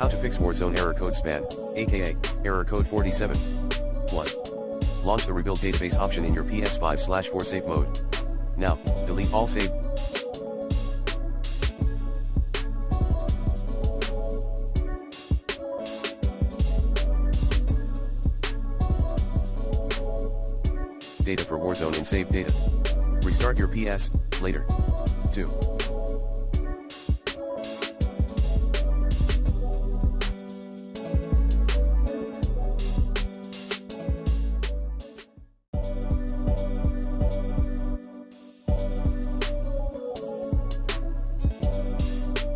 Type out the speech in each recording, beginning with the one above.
How to fix Warzone error code span, aka error code 47. 1. Launch the rebuild database option in your PS5/4 save mode. Now, delete all save. Data for Warzone and save data. Restart your PS, later. 2.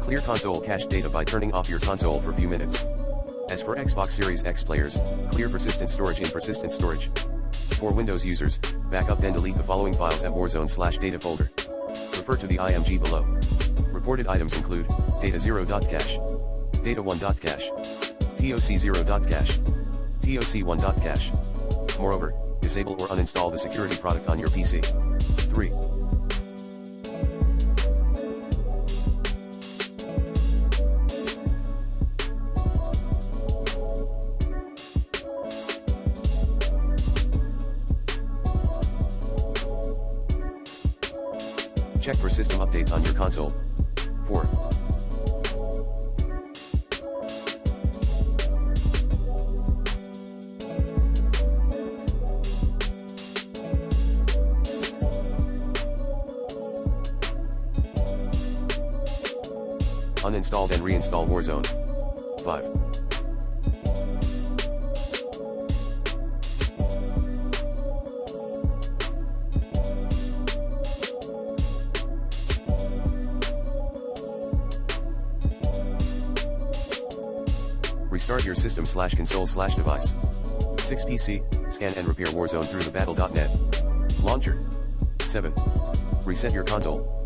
Clear console cache data by turning off your console for a few minutes. As for Xbox Series X players, clear persistent storage in persistent storage. For Windows users, backup and delete the following files at Warzone/data folder. Refer to the IMG below. Reported items include, data0.cache, data1.cache, toc0.cache, toc1.cache. Moreover, disable or uninstall the security product on your PC. 3. Check for system updates on your console. 4. Uninstalled and reinstall Warzone. 5. Restart your system/console/device. 6. PC, scan and repair Warzone through the battle.net launcher. 7. Reset your console.